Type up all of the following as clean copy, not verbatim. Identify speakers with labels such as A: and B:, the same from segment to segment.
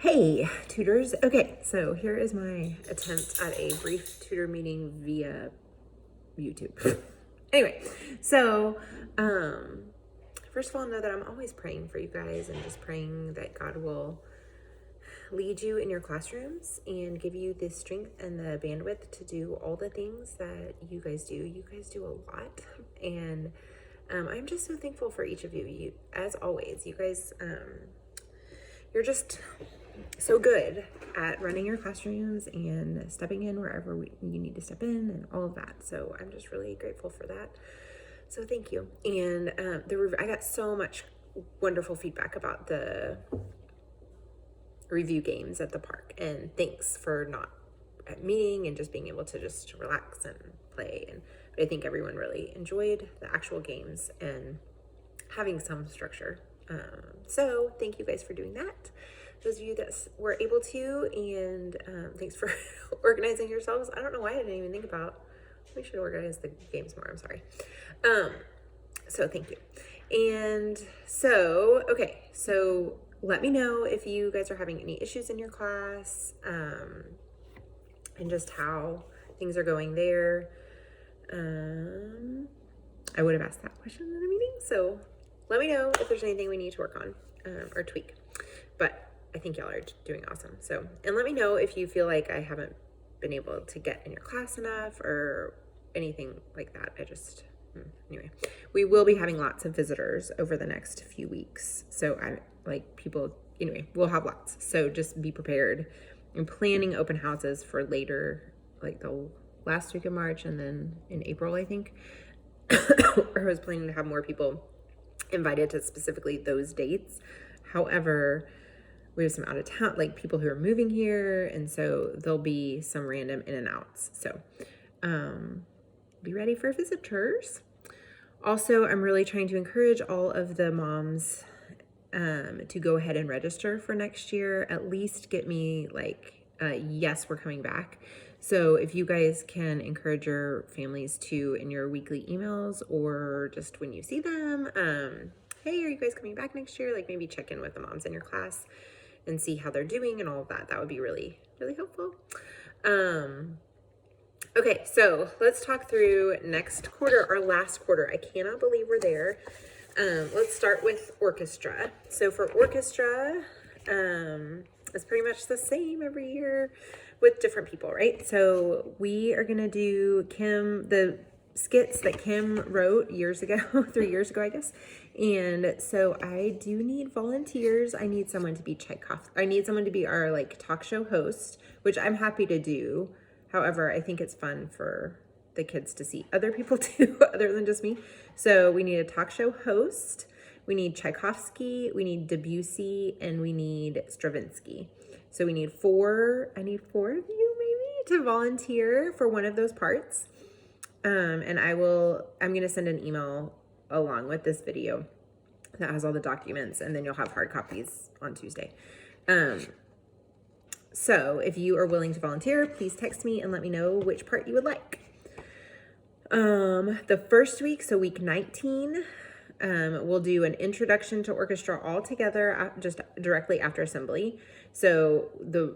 A: Hey, tutors. Okay, so here is my attempt at a brief tutor meeting via YouTube. Anyway, so first of all, know that I'm always praying for you guys and just praying that God will lead you in your classrooms and give you the strength and the bandwidth to do all the things that you guys do. You guys do a lot, and I'm just so thankful for each of you. You, as always, you guys, you're just so good at running your classrooms and stepping in wherever you need to step in and all of that. So I'm just really grateful for that. So thank you. And I got so much wonderful feedback about the review games at the park, and thanks for not meeting and just being able to just relax and play. And but I think everyone really enjoyed the actual games and having some structure. So thank you guys for doing that. Those of you that were able to, and thanks for organizing yourselves. I don't know why I didn't even think about, we should organize the games more, I'm sorry. So thank you. And so, okay, so let me know if you guys are having any issues in your class, and just how things are going there. I would have asked that question in a meeting, so let me know if there's anything we need to work on or tweak. But I think y'all are doing awesome. So, and let me know if you feel like I haven't been able to get in your class enough or anything like that. Anyway, we will be having lots of visitors over the next few weeks. So we'll have lots. So just be prepared. I'm planning open houses for later, like the last week of March and then in April, I think. Or I was planning to have more people invited to specifically those dates. However, we have some out of town, like people who are moving here. And so there'll be some random in and outs. So be ready for visitors. Also, I'm really trying to encourage all of the moms to go ahead and register for next year. At least get me like, yes, we're coming back. So if you guys can encourage your families to, in your weekly emails or just when you see them, hey, are you guys coming back next year? Like maybe check in with the moms in your class and see how they're doing and all of that. That would be really, really helpful. Okay, so let's talk through next quarter, our last quarter. I cannot believe we're there. Let's start with orchestra. So for orchestra, it's pretty much the same every year with different people, right? So we are gonna do the skits that Kim wrote years ago, 3 years ago, I guess. And so I do need volunteers. I need someone to be I need someone to be our like talk show host, which I'm happy to do. However, I think it's fun for the kids to see other people too, other than just me. So we need a talk show host. We need Tchaikovsky, we need Debussy, and we need Stravinsky. So we need I need 4 of you maybe to volunteer for one of those parts. And I'm going to send an email along with this video that has all the documents, and then you'll have hard copies on Tuesday. So if you are willing to volunteer, please text me and let me know which part you would like. The first week, so week 19, we'll do an introduction to orchestra all together, just directly after assembly. So the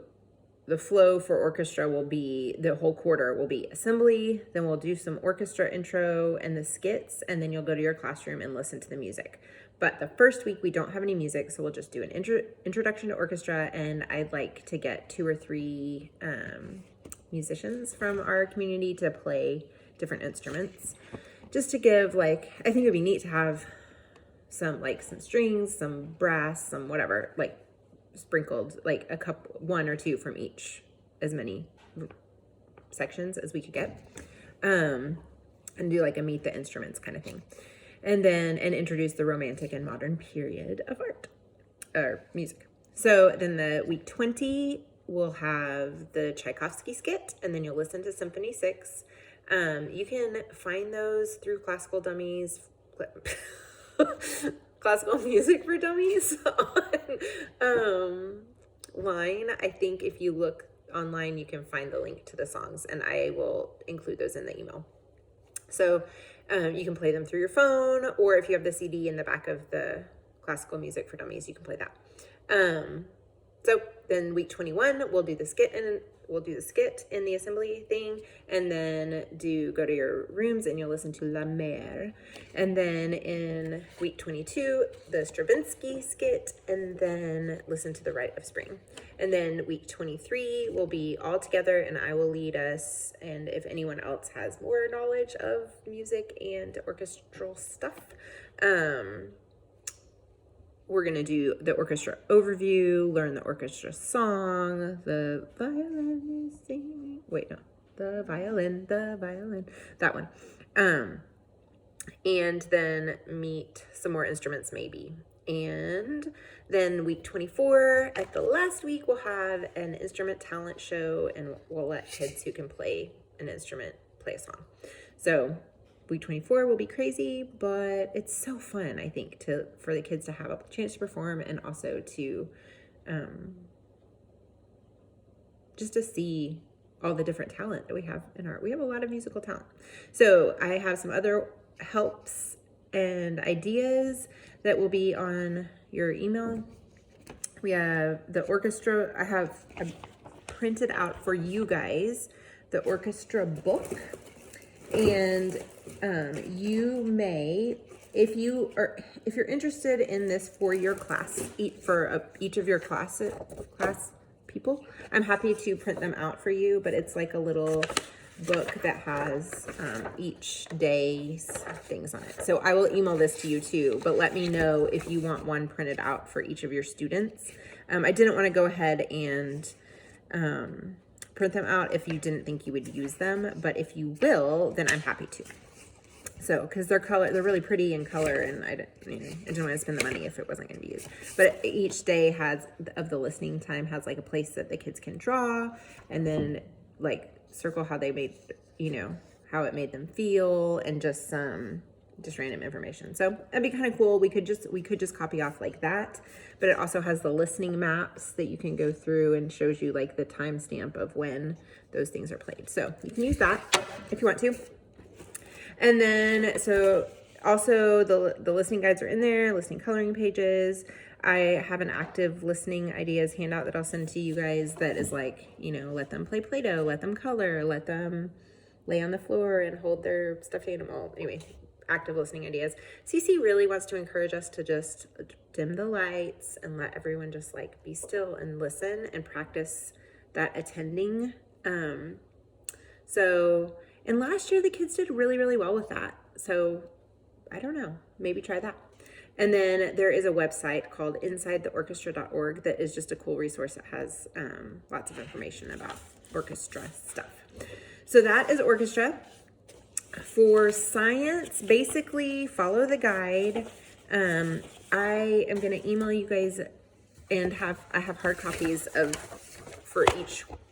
A: flow for orchestra will be, the whole quarter will be assembly, then we'll do some orchestra intro and the skits, and then you'll go to your classroom and listen to the music. But the first week we don't have any music, so we'll just do an introduction to orchestra, and I'd like to get 2 or 3 musicians from our community to play different instruments, just to give, like, I think it'd be neat to have some strings, some brass, some whatever, like sprinkled, like 1 or 2 from each, as many sections as we could get, and do like a meet the instruments kind of thing, and introduce the romantic and modern period of art or music. So then the week 20 we'll have the Tchaikovsky skit, and then you'll listen to Symphony 6. You can find those through Classical Music for Dummies on line. I think if you look online, you can find the link to the songs, and I will include those in the email. So you can play them through your phone, or if you have the CD in the back of the Classical Music for Dummies, you can play that. So then week 21, we'll do the skit in the assembly thing, and then go to your rooms and you'll listen to La Mer. And then in week 22, the Stravinsky skit, and then listen to the Rite of Spring. And then week 23 will be all together and I will lead us. And if anyone else has more knowledge of music and orchestral stuff, we're going to do the orchestra overview, learn the orchestra song, the violin is singing. Wait, no, the violin, that one. And then meet some more instruments maybe. And then week 24, at the last week, we'll have an instrument talent show and we'll let kids who can play an instrument play a song. So week 24 will be crazy, but it's so fun, I think, for the kids to have a chance to perform and also to just to see all the different talent that we have in art. We have a lot of musical talent. So I have some other helps and ideas that will be on your email. We have the orchestra. I've printed out for you guys the orchestra book. And you may, if you're interested in this for your class, for each of your class people, I'm happy to print them out for you. But it's like a little book that has each day's things on it. So I will email this to you too. But let me know if you want one printed out for each of your students. I didn't want to go ahead and print them out if you didn't think you would use them, but if you will, then I'm happy to. So, because they're really pretty in color, and I didn't want to spend the money if it wasn't going to be used. But each day of the listening time has like a place that the kids can draw, and then like circle how they made, how it made them feel, and just random information. So that'd be kind of cool. We could just copy off like that, but it also has the listening maps that you can go through and shows you like the timestamp of when those things are played. So you can use that if you want to. And then, so also the listening guides are in there, listening coloring pages. I have an active listening ideas handout that I'll send to you guys that is like, let them play Play-Doh, let them color, let them lay on the floor and hold their stuffed animal. Anyway, active listening ideas. CC really wants to encourage us to just dim the lights and let everyone just like be still and listen and practice that attending. And last year the kids did really, really well with that. So I don't know, maybe try that. And then there is a website called insidetheorchestra.org that is just a cool resource that has lots of information about orchestra stuff. So that is orchestra. For science, basically follow the guide. I am going to email you guys and I have hard copies for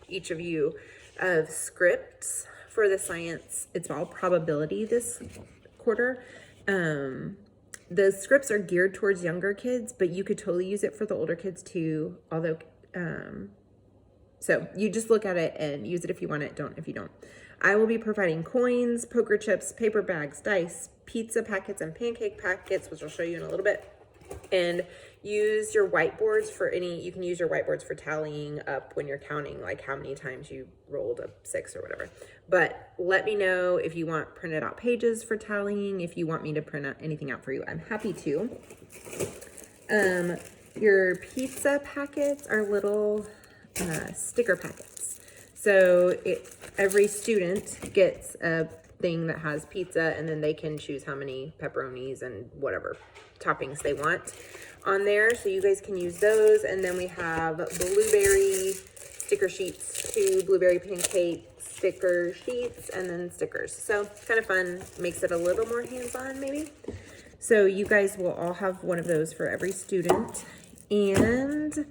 A: each of you of scripts for the science. It's all probability this quarter. The scripts are geared towards younger kids, but you could totally use it for the older kids too. Although, so you just look at it and use it if you want it, don't if you don't. I will be providing coins, poker chips, paper bags, dice, pizza packets, and pancake packets, which I'll show you in a little bit. And use your whiteboards you can use your whiteboards for tallying up when you're counting, like how many times you rolled a 6 or whatever. But let me know if you want printed out pages for tallying, if you want me to print out anything out for you, I'm happy to. Your pizza packets are little sticker packets. So every student gets a thing that has pizza, and then they can choose how many pepperonis and whatever toppings they want on there. So you guys can use those. And then we have blueberry sticker sheets, 2 blueberry pancake sticker sheets, and then stickers. So kind of fun, makes it a little more hands-on maybe. So you guys will all have one of those for every student. And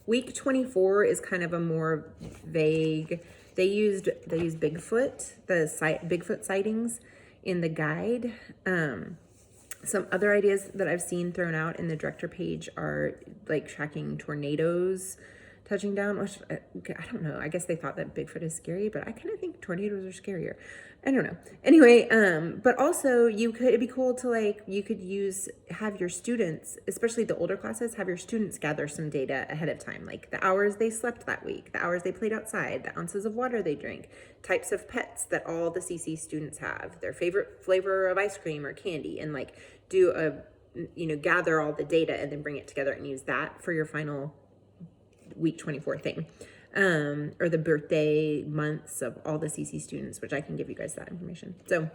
A: week 24 is kind of a more vague. They used Bigfoot, Bigfoot sightings in the guide. Some other ideas that I've seen thrown out in the director page are like tracking tornadoes touching down, which I don't know. I guess they thought that Bigfoot is scary, but I kind of think tornadoes are scarier. I don't know. Anyway, but also it'd be cool to like, have your students, especially the older classes, have your students gather some data ahead of time, like the hours they slept that week, the hours they played outside, the ounces of water they drank, types of pets that all the CC students have, their favorite flavor of ice cream or candy, and like gather all the data and then bring it together and use that for your final week 24 thing. Or the birthday months of all the CC students, which I can give you guys that information. So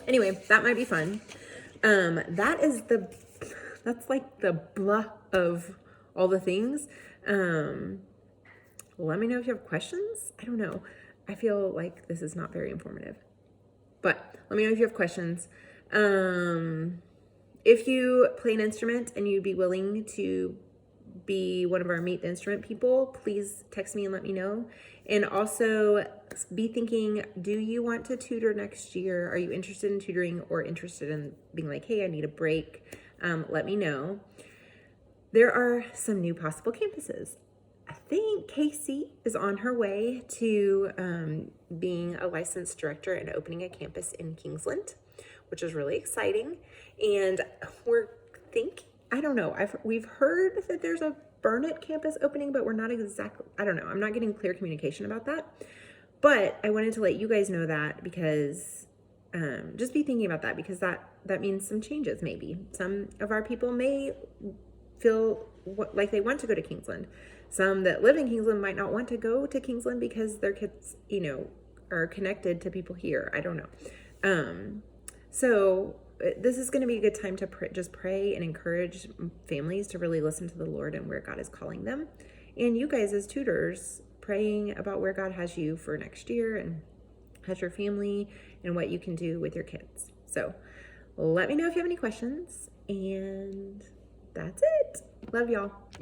A: anyway, that might be fun. That's like the blah of all the things. Let me know if you have questions. I don't know. I feel like this is not very informative, but let me know if you have questions. If you play an instrument and you'd be willing to be one of our Meet the Instrument people, please text me and let me know. And also be thinking, do you want to tutor next year? Are you interested in tutoring or interested in being like, hey, I need a break? Let me know. There are some new possible campuses. I think Casey is on her way to being a licensed director and opening a campus in Kingsland, which is really exciting. And we're thinking, I don't know, we've heard that there's a Burnett campus opening, but we're not exactly, I don't know, I'm not getting clear communication about that. But I wanted to let you guys know that because, just be thinking about that, because that means some changes maybe. Some of our people may feel like they want to go to Kingsland. Some that live in Kingsland might not want to go to Kingsland because their kids, are connected to people here. I don't know. So this is going to be a good time to just pray and encourage families to really listen to the Lord and where God is calling them. And you guys as tutors, praying about where God has you for next year and has your family and what you can do with your kids. So let me know if you have any questions. And that's it. Love y'all.